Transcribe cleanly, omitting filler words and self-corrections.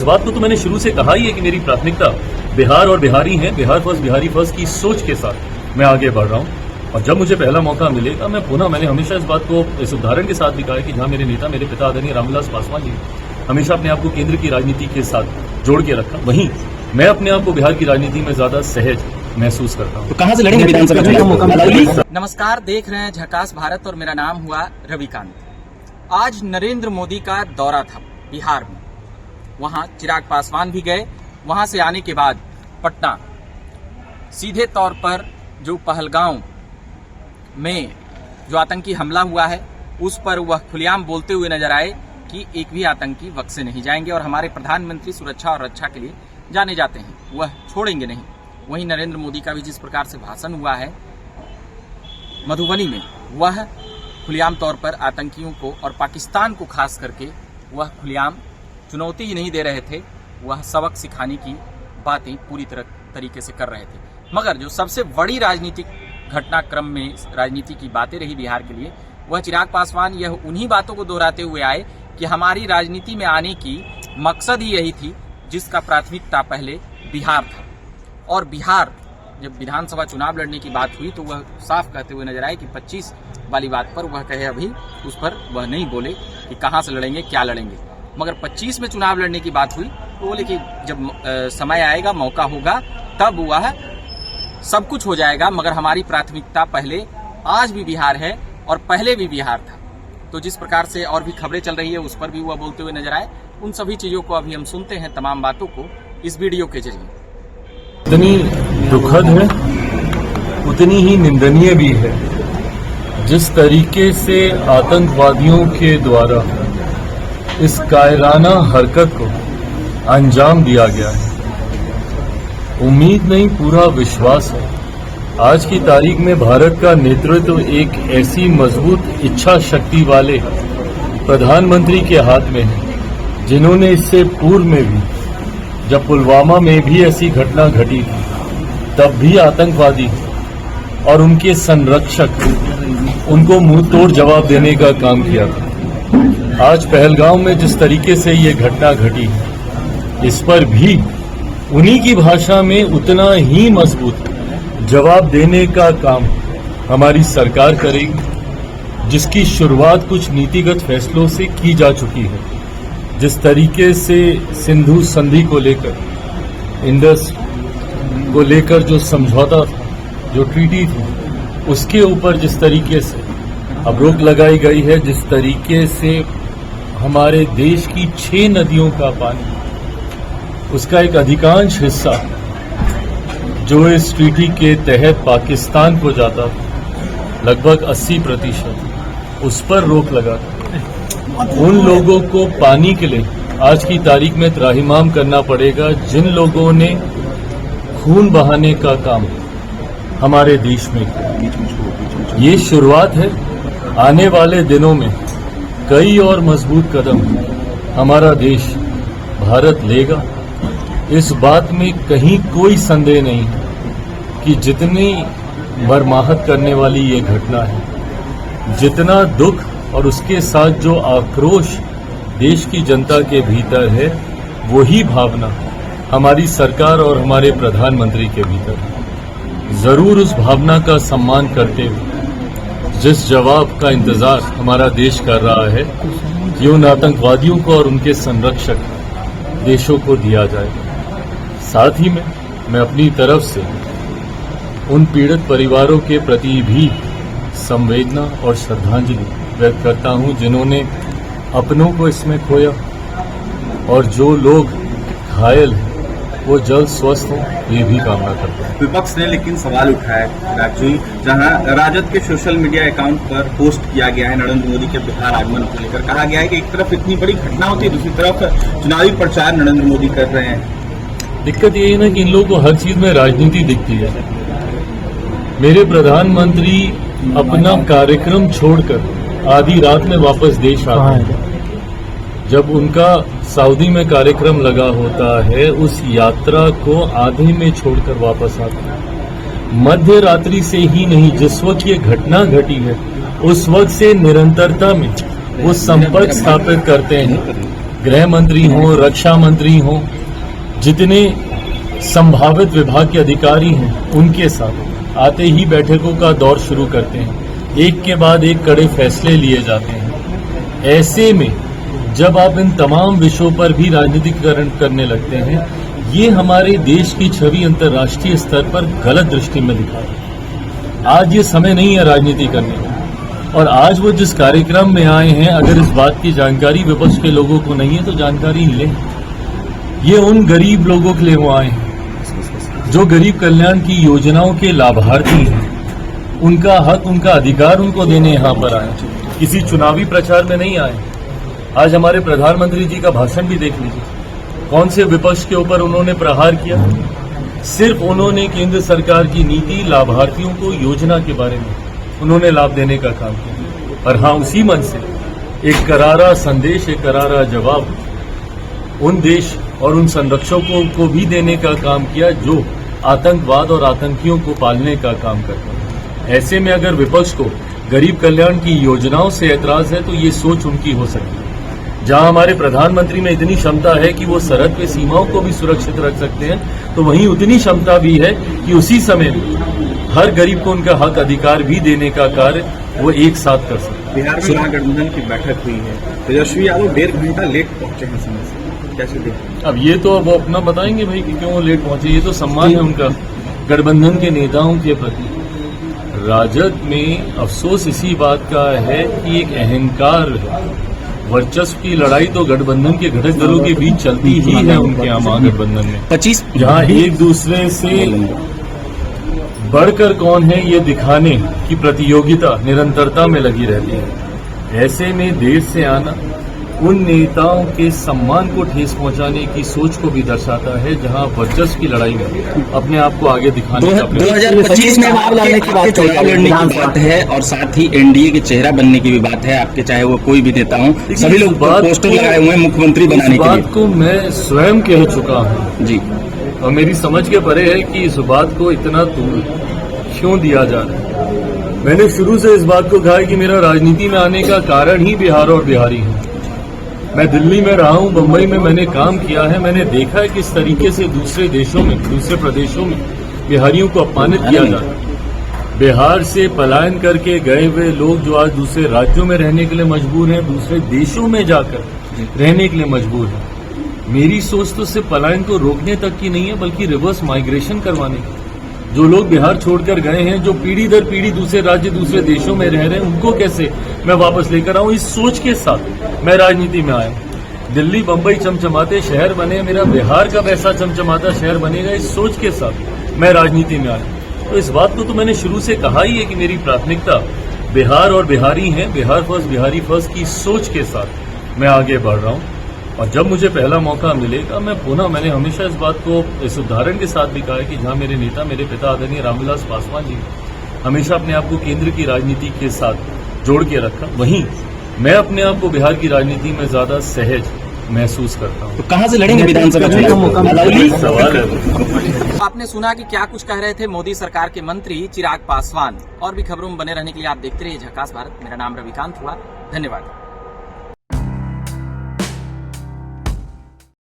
इस बात को तो मैंने शुरू से कहा ही है कि मेरी प्राथमिकता बिहार और बिहारी हैं, बिहार फर्स्ट बिहारी फर्स्ट की सोच के साथ मैं आगे बढ़ रहा हूं। और जब मुझे पहला मौका मिलेगा मैंने हमेशा इस बात को इस उदाहरण के साथ भी कहा है कि जहां मेरे नेता मेरे पिता आदरणीय रामविलास पासवान जी हमेशा अपने आप को केंद्र की राजनीति के साथ जोड़ के रखा, वहीं मैं अपने आप को बिहार की राजनीति में ज्यादा सहज महसूस करता हूं। तो कहां से लड़ेंगे विधानसभा चुनाव? नमस्कार, देख रहे हैं झकास भारत और मेरा नाम हुआ रविकांत। आज नरेंद्र मोदी का दौरा था बिहार में, वहां चिराग पासवान भी गए। वहां से आने के बाद पटना सीधे तौर पर जो पहलगांव में जो आतंकी हमला हुआ है उस पर वह खुलेआम बोलते हुए नजर आए कि एक भी आतंकी वक्त से नहीं जाएंगे और हमारे प्रधानमंत्री सुरक्षा और रक्षा के लिए जाने जाते हैं, वह छोड़ेंगे नहीं। वहीं नरेंद्र मोदी का भी जिस प्रकार से भाषण हुआ है मधुबनी में, वह खुलेआम तौर पर आतंकियों को और पाकिस्तान को खास करके वह खुलेआम चुनौती ही नहीं दे रहे थे, वह सबक सिखाने की बातें पूरी तरीके से कर रहे थे। मगर जो सबसे बड़ी राजनीतिक घटनाक्रम में राजनीति की बातें रही बिहार के लिए, वह चिराग पासवान यह उन्हीं बातों को दोहराते हुए आए कि हमारी राजनीति में आने की मकसद ही यही थी जिसका प्राथमिकता पहले बिहार था। और बिहार जब विधानसभा चुनाव लड़ने की बात हुई तो वह साफ कहते हुए नजर आए कि 25 वाली बात पर वह कहे, अभी उस पर वह नहीं बोले कि कहां से लड़ेंगे, क्या लड़ेंगे। मगर 25 में चुनाव लड़ने की बात हुई तो बोले कि जब समय आएगा, मौका होगा, तब वह सब कुछ हो जाएगा, मगर हमारी प्राथमिकता पहले आज भी बिहार है और पहले भी बिहार था। तो जिस प्रकार से और भी खबरें चल रही है उस पर भी वह बोलते हुए नजर आए। उन सभी चीजों को अभी हम सुनते हैं, तमाम बातों को इस वीडियो के जरिए। इतनी दुखद है उतनी ही निंदनीय भी है जिस तरीके से आतंकवादियों के द्वारा इस कायराना हरकत को अंजाम दिया गया है। उम्मीद नहीं, पूरा विश्वास है आज की तारीख में भारत का नेतृत्व एक ऐसी मजबूत इच्छा शक्ति वाले प्रधानमंत्री के हाथ में है जिन्होंने इससे पूर्व में भी, जब पुलवामा में भी ऐसी घटना घटी थी, तब भी आतंकवादी और उनके संरक्षक उनको मुंह तोड़ जवाब देने का काम किया था। आज पहलगांव में जिस तरीके से ये घटना घटी, इस पर भी उन्हीं की भाषा में उतना ही मजबूत जवाब देने का काम हमारी सरकार करेगी, जिसकी शुरुआत कुछ नीतिगत फैसलों से की जा चुकी है। जिस तरीके से सिंधु संधि को लेकर, इंडस को लेकर जो समझौता था, जो ट्रीटी थी, उसके ऊपर जिस तरीके से अब रोक लगाई गई है, जिस तरीके से हमारे देश की 6 नदियों का पानी, उसका एक अधिकांश हिस्सा जो इस ट्रीटी के तहत पाकिस्तान को जाता था, लगभग 80%, उस पर रोक लगा उन लोगों को पानी के लिए आज की तारीख में त्राहिमाम करना पड़ेगा जिन लोगों ने खून बहाने का काम हमारे देश में किया। ये शुरुआत है, आने वाले दिनों में कई और मजबूत कदम हमारा देश भारत लेगा। इस बात में कहीं कोई संदेह नहीं कि जितनी मर्माहत करने वाली ये घटना है, जितना दुख और उसके साथ जो आक्रोश देश की जनता के भीतर है, वही भावना हमारी सरकार और हमारे प्रधानमंत्री के भीतर है। जरूर उस भावना का सम्मान करते हुए जिस जवाब का इंतजार हमारा देश कर रहा है कि उन आतंकवादियों को और उनके संरक्षक देशों को दिया जाएगा। साथ ही में मैं अपनी तरफ से उन पीड़ित परिवारों के प्रति भी संवेदना और श्रद्धांजलि व्यक्त करता हूं जिन्होंने अपनों को इसमें खोया, और जो लोग घायल हैं वो जल्द स्वस्थ हों, ये भी कामना करता हूं। विपक्ष ने लेकिन सवाल उठाया राजू, जहां राजद के सोशल मीडिया अकाउंट पर पोस्ट किया गया है नरेंद्र मोदी के बिहार आगमन को लेकर, कहा गया है कि एक तरफ इतनी बड़ी घटना होती है, दूसरी तरफ चुनावी प्रचार नरेंद्र मोदी कर रहे हैं। दिक्कत ये है ना कि इन लोगों को हर चीज में राजनीति दिखती है। मेरे प्रधानमंत्री अपना कार्यक्रम छोड़कर आधी रात में वापस देश आते हैं। जब उनका सऊदी में कार्यक्रम लगा होता है, उस यात्रा को आधे में छोड़कर वापस आते हैं। मध्य रात्रि से ही नहीं, जिस वक्त ये घटना घटी है उस वक्त से निरंतरता में वो संपर्क स्थापित करते हैं गृह मंत्री हों, रक्षा मंत्री हों, जितने संभावित विभाग के अधिकारी हैं उनके साथ आते ही बैठकों का दौर शुरू करते हैं। एक के बाद एक कड़े फैसले लिए जाते हैं। ऐसे में जब आप इन तमाम विषयों पर भी राजनीतिकरण करने लगते हैं, ये हमारे देश की छवि अंतर्राष्ट्रीय स्तर पर गलत दृष्टि में दिखा रही है। आज ये समय नहीं है राजनीति करने का। और आज वो जिस कार्यक्रम में आए हैं, अगर इस बात की जानकारी विपक्ष के लोगों को नहीं है तो जानकारी लें। ये उन गरीब लोगों के लिए वो आए हैं जो गरीब कल्याण की योजनाओं के लाभार्थी हैं। उनका हक, उनका अधिकार उनको देने यहाँ पर आए, किसी चुनावी प्रचार में नहीं आए। आज हमारे प्रधानमंत्री जी का भाषण भी देख लीजिए, कौन से विपक्ष के ऊपर उन्होंने प्रहार किया। सिर्फ उन्होंने केंद्र सरकार की नीति, लाभार्थियों को योजना के बारे में उन्होंने लाभ देने का काम किया। और हाँ, उसी मन से एक करारा संदेश, एक करारा जवाब उन देश और उन संरक्षकों को भी देने का काम किया जो आतंकवाद और आतंकियों को पालने का काम करते हैं। ऐसे में अगर विपक्ष को गरीब कल्याण की योजनाओं से ऐतराज है तो ये सोच उनकी हो सकती है। जहां हमारे प्रधानमंत्री में इतनी क्षमता है कि वो सरहद पे सीमाओं को भी सुरक्षित रख सकते हैं, तो वहीं उतनी क्षमता भी है कि उसी समय हर गरीब को उनका हक, अधिकार भी देने का कार्य वो एक साथ कर सकते हैं। बिहार में महागठबंधन की बैठक हुई है, तेजस्वी यादव 1.5 घंटा लेट पहुंचे हैं समय से, कैसे देखते? अब ये तो अब वो अपना बताएंगे भाई कि क्यों लेट पहुंचे। ये तो सम्मान है उनका गठबंधन के नेताओं के प्रति। राजद में अफसोस इसी बात का है कि एक अहंकार है। वर्चस्व की लड़ाई तो गठबंधन के घटक दलों के बीच चलती ही है उनके यहाँ महागठबंधन में, 25 जहाँ एक दूसरे से बढ़कर कौन है ये दिखाने की प्रतियोगिता निरंतरता में लगी रहती है। ऐसे में देर से आना उन नेताओं के सम्मान को ठेस पहुंचाने की सोच को भी दर्शाता है, जहां वर्चस्व की लड़ाई में अपने आप को आगे दिखाने का 2025 में चुनाव लड़ने की बात, चुनाव लड़ने की बात है और साथ ही एनडीए के चेहरा बनने की भी बात है आपके, चाहे वो कोई भी नेता हो। सभी लोग पोस्टर लगाए हुए हैं मुख्यमंत्री बनाने के लिए। बात को मैं स्वयं कह चुका हूं जी, और मेरी समझ के परे है कि इस बात को इतना दूर क्यों दिया जा रहा है। मैंने शुरू से इस बात को कहा है कि मेरा राजनीति में आने का कारण ही बिहार और बिहारी है। मैं दिल्ली में रहा हूं, बम्बई में मैंने काम किया है, मैंने देखा है किस तरीके से दूसरे देशों में, दूसरे प्रदेशों में बिहारियों को अपमानित किया जाता है। बिहार से पलायन करके गए हुए लोग जो आज दूसरे राज्यों में रहने के लिए मजबूर हैं, दूसरे देशों में जाकर रहने के लिए मजबूर हैं। मेरी सोच तो सिर्फ पलायन को रोकने तक की नहीं है, बल्कि रिवर्स माइग्रेशन करवाने की। जो लोग बिहार छोड़कर गए हैं, जो पीढ़ी दर पीढ़ी दूसरे राज्य, दूसरे देशों में रह रहे हैं, उनको कैसे मैं वापस लेकर आऊं, इस सोच के साथ मैं राजनीति में आया हूं। दिल्ली, बंबई चमचमाते शहर बने, मेरा बिहार का वैसा चमचमाता शहर बनेगा, इस सोच के साथ मैं राजनीति में आया। तो इस बात को तो मैंने शुरू से कहा ही है कि मेरी प्राथमिकता बिहार और बिहारी है, बिहार फर्स्ट, बिहारी फर्स्ट की सोच के साथ मैं आगे बढ़ रहा हूं। और जब मुझे पहला मौका मिलेगा, मैं पुनः, मैंने हमेशा इस बात को इस उदाहरण के साथ भी कहा है कि जहां मेरे नेता, मेरे पिता आदरणीय रामविलास पासवान जी हमेशा अपने आप को केंद्र की राजनीति के साथ जोड़ के रखा, वहीं मैं अपने आप को बिहार की राजनीति में ज्यादा सहज महसूस करता हूं। तो कहां से लड़ेंगे विधानसभा चुनाव? सवाल है। आपने सुना कि क्या कुछ कह रहे थे मोदी सरकार के मंत्री चिराग पासवान। और भी खबरों में बने रहने के लिए आप देखते रहिए झकास भारत। मेरा नाम रविकांत हुआ। धन्यवाद।